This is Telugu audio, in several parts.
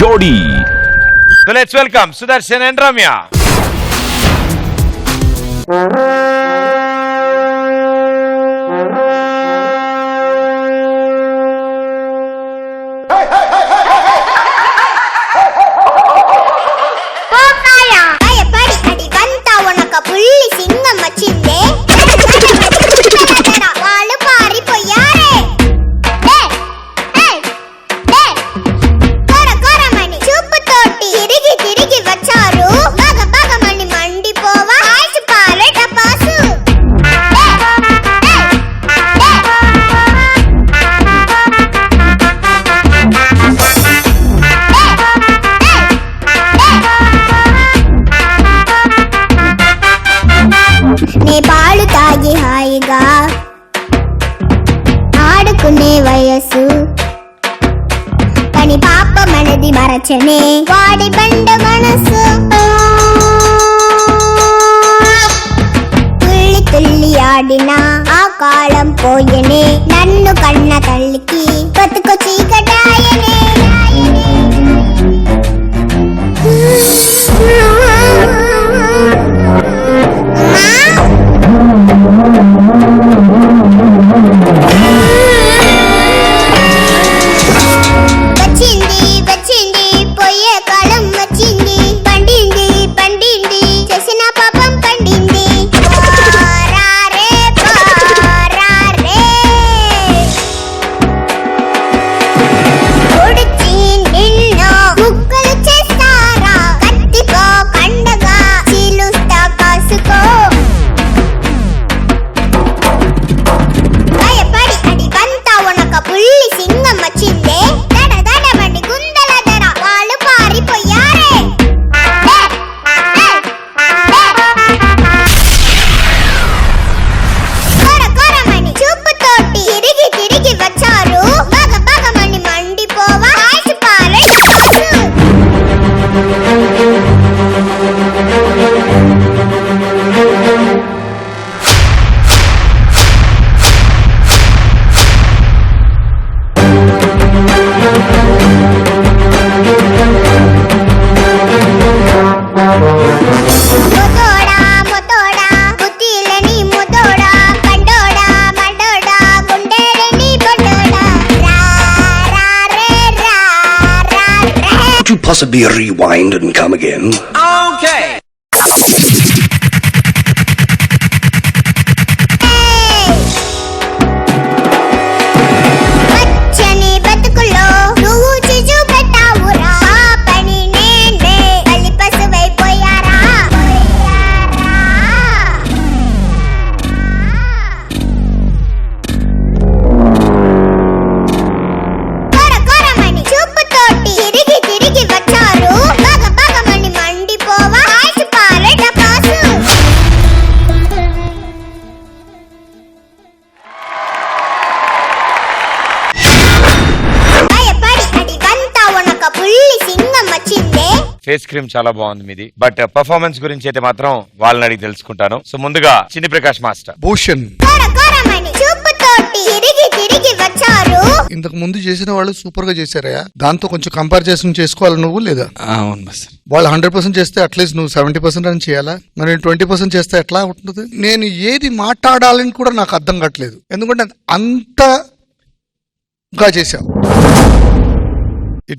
జోడీ. So let's welcome Sudarshan and Ramya. పాలు తాగి హాయిగా ఆడుకునే వయసు కానీ పాప మనది మరచనే వాడి బండ మనసు తుల్లి తుల్లి ఆడిన ఆ కాలం పోయనే నన్ను కన్న తల్లికి బతుకు చీకటాయనే Possibly rewind and come again. Okay. Face cream చాలా బాగుంది మీది, బట్ పర్ఫార్మెన్స్ గురించి అయితే మాత్రం వాళ్ళని అడిగి తెలుసుకుంటాను. సో ముందుగా చిన్ని ప్రకాష్ మాస్టర్. భూషణ్ ఇంతకు ముందు చేసిన వాళ్ళు సూపర్ గా చేశారయ్యా. దాంతో కొంచెం కంపేర్ చేసుకోవాలి నువ్వు లేదా? అవును బస్. వాళ్ళు 100% చేస్తే అట్లీస్ట్ నువ్వు 70% అని చేయాలా? మరి 20% చేస్తే ఎట్లా ఉంటుంది? నేను ఏది మాట్లాడాలని కూడా నాకు అర్థం కావట్లేదు, ఎందుకంటే అంతగా చేశావు.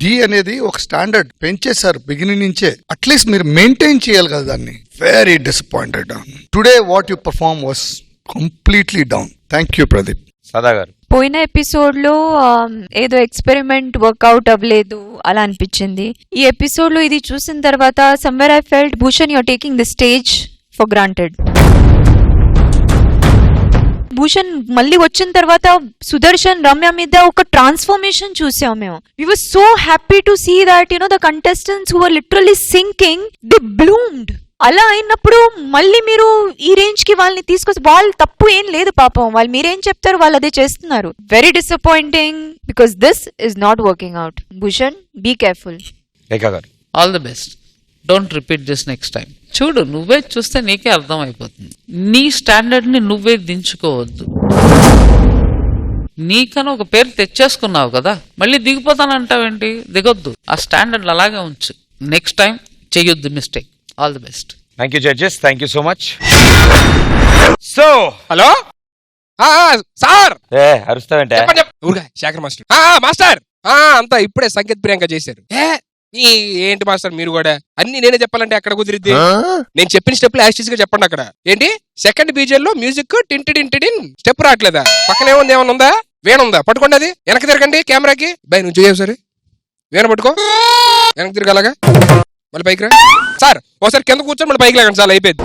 డి అనేది ఒక స్టాండర్డ్ పెంచేశారు బిగినింగ్ నుంచే, అట్లీస్ట్ మీరు మెయింటైన్ చేయాలి కదా దాన్ని. Very disappointed today. What you perform was completely down. Thank you Pradeep. సదా గారు, పోయిన ఎపిసోడ్ లో ఏదో ఎక్స్పెరిమెంట్ వర్కౌట్ అవ్వలేదు అలా అనిపించింది. ఈ ఎపిసోడ్ లో ఇది చూసిన తర్వాత somewhere I felt Bhushan you're taking the stage for granted. Bhushan మళ్ళీ వచ్చిన తర్వాత సుదర్శన్, రమ్య మీద ఒక ట్రాన్స్ఫర్మేషన్ చూసాం మేము. We were so happy to see that the contestants who were literally sinking, they bloomed. అలా అయినప్పుడు మళ్ళీ మీరు ఈ రేంజ్ కి వాళ్ళని తీసుకొచ్చి, వాళ్ళు తప్పు ఏం లేదు పాపం, వాళ్ళు మీరేం చెప్తారు వాళ్ళు అదే చేస్తున్నారు. Very disappointing because this is not working out. Bhushan, be careful. All the best. Don't repeat this next time. చూడు, నువ్వే చూస్తే నీకే అర్థం అయిపోతుంది. నీ స్టాండర్డ్ ని నువ్వే దించుకోవద్దు. నీకని ఒక పేరు తెచ్చేసుకున్నావు కదా, మళ్ళీ దిగిపోతానంటావేంటి? దిగొద్దు, ఆ స్టాండర్డ్ అలాగే ఉంచు. నెక్స్ట్ టైం చెయ్యొద్దు mistake. All the best. Thank you judges, thank you so much. So hello sir, అరుస్తావంటే శేఖర్ మాస్టర్. మాస్టర్ అంతా ఇప్పుడే సంకేత్ ప్రియాంక చేశారు. ఏంటి మాస్టర్ మీరు కూడా అన్ని నేనే చెప్పాలంటే ఎక్కడ కుదిరిద్ది? నేను చెప్పిన స్టెప్ యాస్టిస్ గా చెప్పండి. అక్కడ ఏంటి సెకండ్ బీజన్ లో మ్యూజిక్ టింటిడిన్ స్టెప్ రావట్లేదా? పక్కన ఏముంది, ఏమన్నా ఉందా? వేణుందా? పట్టుకోండి, అది వెనక్కి తిరగండి కెమెరాకి. బై నువ్వు చేయవు సరే, వేణ పట్టుకో, వెనక్కి తిరగలాగా, మళ్ళీ పైకి రా సార్. ఒకసారి కింద కూర్చొని మళ్ళీ పైకి లేకండి, చాలా అయిపోయింది.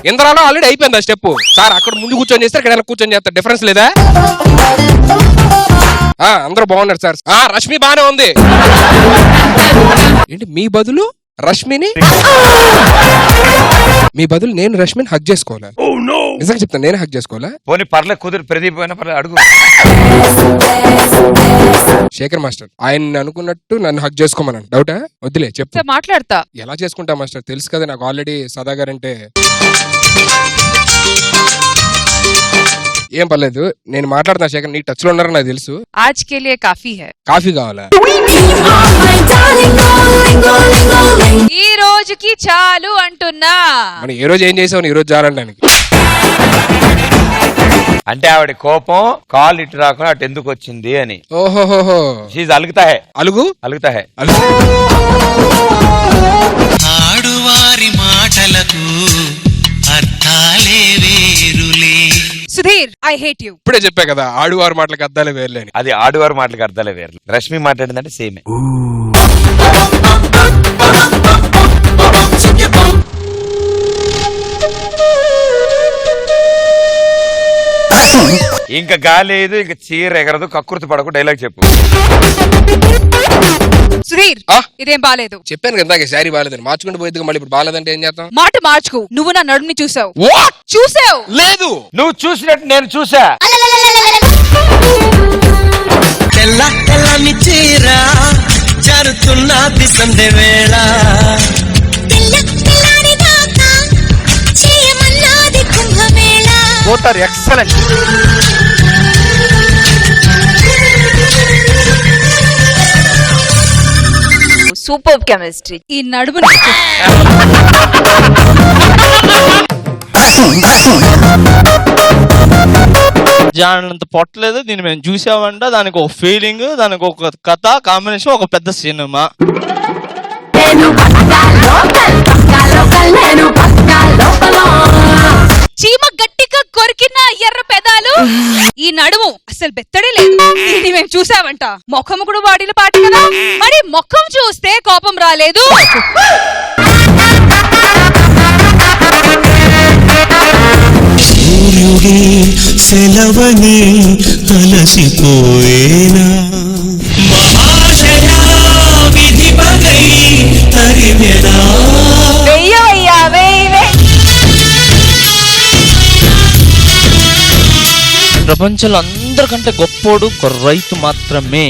ఇంద్రాలో ఆల్రెడీ అయిపోయింది ఆ స్టెప్. సార్ అక్కడ ముందు కూర్చొని చేస్తారు, ఇక్కడ వెనక్కి కూర్చొని చేస్తారు, డిఫరెన్స్ లేదా? అందరూ బాగున్నారు సార్. రష్మి బానే ఉంది. ఏంటి మీ బదులు రష్మిని, మీ బదులు నేను రష్మిని హగ్ చేసుకోవాలా? నిజంగా చెప్తాను, నేను హగ్ చేసుకోవాలా? పోనీ పర్లేదు, కుదిరి ప్రదీప్ అయినా పర్లేదు, అడుగు. శేఖర్ మాస్టర్ ఆయన అనుకున్నట్టు నన్ను హగ్ చేసుకోమన్నాను. డౌటా? వద్దులే చెప్తా, మాట్లాడతా. ఎలా చేసుకుంటా మాస్టర్? తెలుసు కదా నాకు ఆల్రెడీ సదాగారు అంటే. ఏం పర్లేదు, నేను మాట్లాడుతున్నా శేఖర్, నీ టచ్ లో ఉన్నారని నాకు తెలుసు. आज के लिए काफी है. కాఫీ కావాలా? ఈ రోజుకి చాలు అంటున్నా. మనం ఏ రోజు ఏం చేసావు ఈ రోజు చాలడానికి? అంటే ఆవిడ కోపం కాల్ ఇటు రాకుండా అటు ఎందుకు వచ్చింది అని. ఓహోహోహో, అలుగుతా హే, అలుగు అలుగుతా హే. ఆడువారి మాటలకు అర్థాలే వేరులే. Sudheer, I hate you. ఇప్పుడే చెప్పా కదా ఆడువారి మాటలకు అద్దాలే వేర్లేని. అది ఆడువారి మాటలకు అర్థాలే వేరు. రష్మి మాట్లాడిందంటే సేమే. ఇంకా గాలేదు, ఇంకా చీర ఎగరదు, కక్కుర్తి పడకు, డైలాగ్ చెప్పు. సుధీర్, ఇదేం బాలేదు. చెప్పాను కదా శారీ బాలేదని, మార్చుకుంటూ పోయిద్ది. మళ్ళీ ఇప్పుడు బాలేదంటే ఏం చేస్తాం? మాట మార్చుకు. నువ్వు నా నడుముని చూసావు. చూసావు? లేదు, నువ్వు చూసినట్టు నేను చూసా. తెల్ల తెల్లని చీర జరుతున్న బిసందే వేళ. Both are excellent. Super chemistry. ఈ నడుము జానంత పొట్టలేదు, దీన్ని మేము చూసామంట. దానికి ఒక ఫీలింగ్, దానికి ఒక కథ, కాంబినేషన్, ఒక పెద్ద సినిమా. చీమ గట్టిగా కొరికిన ఎర్ర పెదాలు, ఈ నడుము అసలు బెత్తడే లేదు. ఇది మేము చూసావంట. ముఖం కూడా వాడిన పాటి కదా, మరి ముఖం చూస్తే కోపం రాలేదు. సూర్యుడి సెలవని అలసిపోయేనా మహాశయా విధి పగై తరిమెనా. ప్రపంచంలో అందరికంటే గొప్పోడు ఒక రైతు మాత్రమే.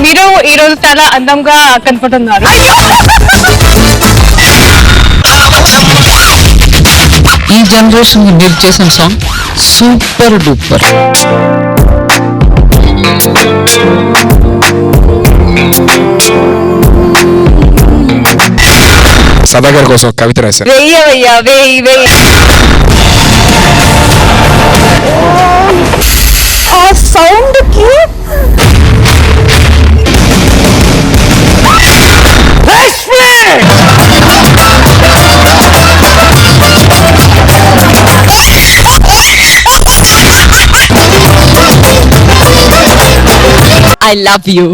మీరు ఈ రోజు చాలా అందంగా కనపడుతున్నారు. ఈ జనరేషన్ మీరు చేసిన సాంగ్ సూపర్ డూపర్. సదాగారి కోసం ఒక కవిత రాశారు. వెయ్యవయ్యా, వెయ్యి వెయ్యి. ఆ సౌండ్ కి I love you.